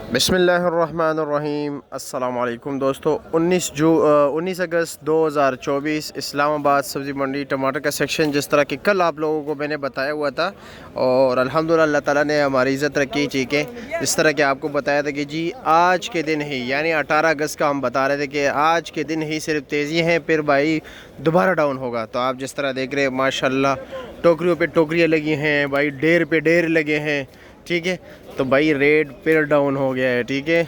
बिस्मिल्लाहिर्रहमानिर्रहीम। अस्सलाम वालेकुम दोस्तों। 19 अगस्त 2024 इस्लामाबाद सब्ज़ी मंडी टमाटर का सेक्शन, जिस तरह कि कल आप लोगों को मैंने बताया हुआ था और अल्हम्दुलिल्लाह अल्लाह ताला ने हमारी इज़्ज़त रखी। ठीक है, जिस तरह कि आपको बताया था कि जी आज के दिन ही यानी 18 अगस्त का हम बता रहे थे कि आज के दिन ही सिर्फ तेज़ी है, फिर भाई दोबारा डाउन होगा। तो आप जिस तरह देख रहे हैं माशाल्लाह टोकरियों पे टोकरियाँ लगी हैं भाई, ढेर पे ढेर लगे हैं। ठीक है, तो भाई रेट फिर डाउन हो गया है। ठीक है,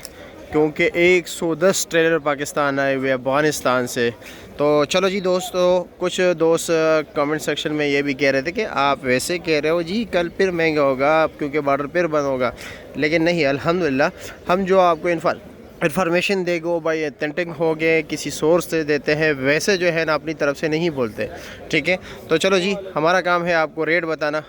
क्योंकि 110 ट्रेलर पाकिस्तान आए हुए अफ़गानिस्तान से। तो चलो जी दोस्तों, कुछ दोस्त कमेंट सेक्शन में ये भी कह रहे थे कि आप वैसे कह रहे हो जी कल फिर महंगा होगा क्योंकि बॉर्डर फिर बंद होगा, लेकिन नहीं, अल्हम्दुलिल्लाह हम जो आपको इन्फॉर्मेशन देगो भाई ऑथेंटिक हो गए, किसी सोर्स से देते हैं, वैसे जो है ना अपनी तरफ से नहीं बोलते। ठीक है, तो चलो जी, हमारा काम है आपको रेट बताना,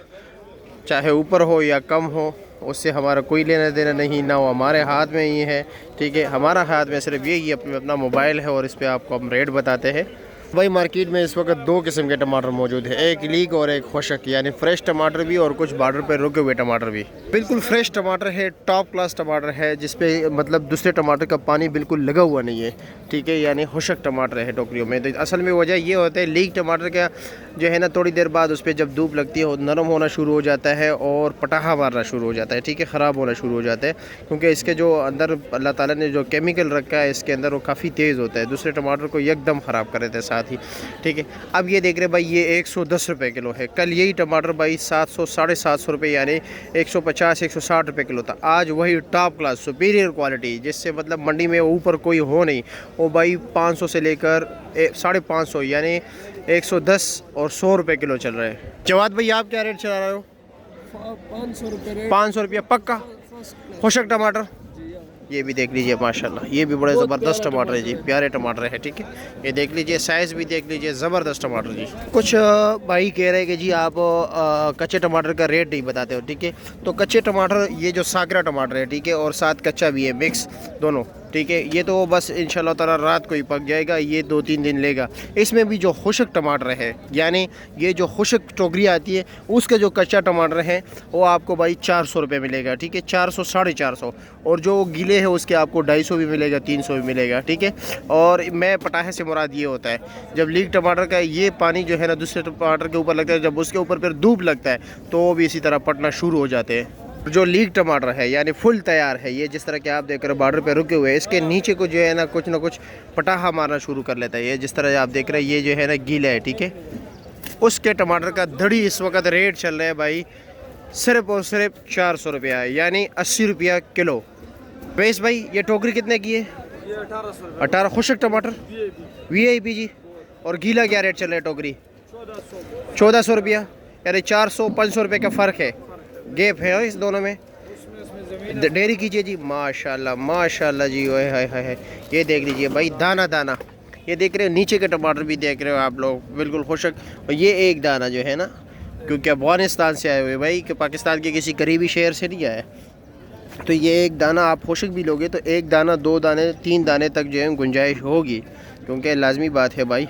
चाहे ऊपर हो या कम हो, उससे हमारा कोई लेना देना नहीं, ना वो हमारे हाथ में ही है। ठीक है, हमारा हाथ में सिर्फ यही अपना मोबाइल है और इस पर आपको हम रेट बताते हैं। भाई मार्केट में इस वक्त दो किस्म के टमाटर मौजूद है, एक लीक और एक खुशक, यानी फ्रेश टमाटर भी और कुछ बॉर्डर पर रुके हुए टमाटर भी। बिल्कुल फ्रेश टमाटर है, टॉप क्लास टमाटर है, जिसपे मतलब दूसरे टमाटर का पानी बिल्कुल लगा हुआ नहीं है। ठीक है, यानी खुशक टमाटर है टोकरियों में। तो असल में वजह ये होता है, लीक टमाटर का जो है ना थोड़ी देर बाद उस पर जब धूप लगती है नरम होना शुरू हो जाता है और पटाखा मारना शुरू हो जाता है। ठीक है, ख़राब होना शुरू हो जाता है, क्योंकि इसके जो अंदर अल्लाह ताला ने जो केमिकल रखा है इसके अंदर वो काफ़ी तेज़ होता है, दूसरे टमाटर को एकदम ख़राब कर देता है साथ ही। ठीक है, अब ये देख रहे भाई ये 110 रुपये किलो है। कल यही टमाटर भाई 700 750 रुपये यानी 150 160 रुपये किलो था। आज वही टॉप क्लास सुपीरियर क्वालिटी, जिससे मतलब मंडी में ऊपर कोई हो नहीं, वो भाई 500 से लेकर 550 यानी 110 और 100 रुपये किलो चल रहे हैं। जवाद भाई आप क्या रेट चला रहे हो? 500 रुपया पक्का खुशक टमाटर। ये भी देख लीजिए माशाल्लाह, ये भी बड़े ज़बरदस्त टमाटर है जी, प्यारे टमाटर है। ठीक है, ये देख लीजिए, साइज़ भी देख लीजिए, ज़बरदस्त टमाटर जी। कुछ भाई कह रहे हैं कि जी आप कच्चे टमाटर का रेट नहीं बताते हो। ठीक है, तो कच्चे टमाटर ये जो सागरा टमाटर है, ठीक है, और साथ कच्चा भी है, मिक्स दोनों। ठीक है, ये तो बस इंशाल्लाह ताला रात को ही पक जाएगा, ये 2-3 दिन लेगा। इसमें भी जो खुशक टमाटर है, यानी ये जो खुशक टोकरी आती है उसका जो कच्चा टमाटर है वो आपको भाई 400 रुपये मिलेगा। ठीक है, 400 450, और जो गीले है उसके आपको 250 भी मिलेगा, 300 भी मिलेगा। ठीक है, और मैं पटाखे से मुराद ये होता है, जब लीक टमाटर का ये पानी जो है ना दूसरे टमाटर के ऊपर लगता है, जब उसके ऊपर फिर धूप लगता है तो वो भी इसी तरह पटना शुरू हो जाते हैं। जो लीक टमाटर है यानी फुल तैयार है, ये जिस तरह के आप देख रहे हो बॉर्डर पे रुके हुए हैं, इसके नीचे को जो है ना कुछ पटाखा मारना शुरू कर लेता है। ये जिस तरह आप देख रहे हैं ये जो है ना गीला है। ठीक है, उसके टमाटर का धड़ी इस वक्त रेट चल रहा है भाई सिर्फ और सिर्फ 400 रुपया, यानी 80 रुपया किलो। वैस भाई ये टोकरी कितने की है? 18 खुशक टमाटर VIP जी। और गीला क्या रेट चल रहा है टोकरी? 1400 रुपया, यानी 400 500 रुपये का फ़र्क है, गैप है इस दोनों में। डेयरी कीजिए जी, माशाल्लाह माशाल्लाह जी। ओए हाय हाय, ये देख लीजिए भाई दाना दाना, ये देख रहे हो नीचे के टमाटर भी देख रहे हो आप लोग, बिल्कुल खुशक। और ये एक दाना जो है ना, क्योंकि अफगानिस्तान से आए हुए भाई, कि पाकिस्तान के किसी करीबी शहर से नहीं आया, तो ये एक दाना आप खुशक भी लोगे तो एक दाना 2 दाने 3 दाने तक जो है गुंजाइश होगी, क्योंकि लाजमी बात है भाई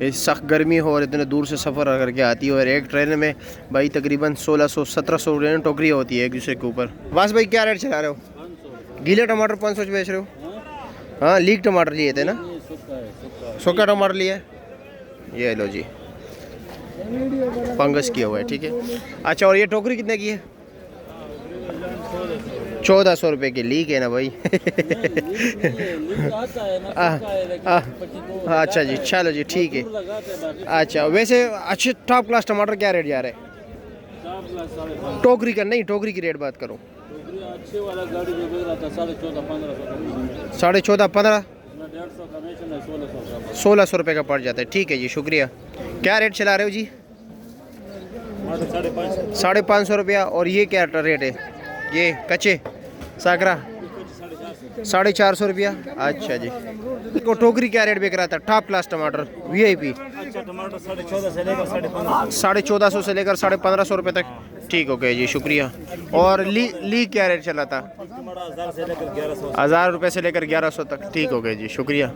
सख्त गर्मी हो और इतने दूर से सफ़र करके आती है, और एक ट्रेन में भाई तकरीबन 1600 1700 टोकरी होती है एक दूसरे के ऊपर। बस भाई क्या रेट चला रहे हो? गीले टमाटर 500 बेच रहे हो? हाँ, लीक टमाटर लिए थे ना, सूखा टमाटर लिया है, ये लो जी, फंगस किया हुआ है। ठीक है, अच्छा, और ये टोकरी कितने की है? 1400 रुपये की। लीक है ना भाई? अच्छा जी, चलो जी, ठीक है। अच्छा, वैसे अच्छे टॉप क्लास टमाटर क्या रेट जा रहे हैं? टोकरी का नहीं, टोकरी की रेट बात करो। 14.5 15 1600 रुपये का पड़ जाता है। ठीक है जी, शुक्रिया। क्या रेट चला रहे हो जी? 550 रुपया। और ये क्या रेट है? ये कच्चे सागरा 450 रुपया। अच्छा जी, को टोकरी क्या रेट बिक रहा था? टॉप क्लास टमाटर VIP 1450 से लेकर 1550 रुपये तक। ठीक हो गया जी, शुक्रिया। और ली क्या रेट चला था? 1000 रुपये से लेकर 1100 तक। ठीक हो गया जी, शुक्रिया।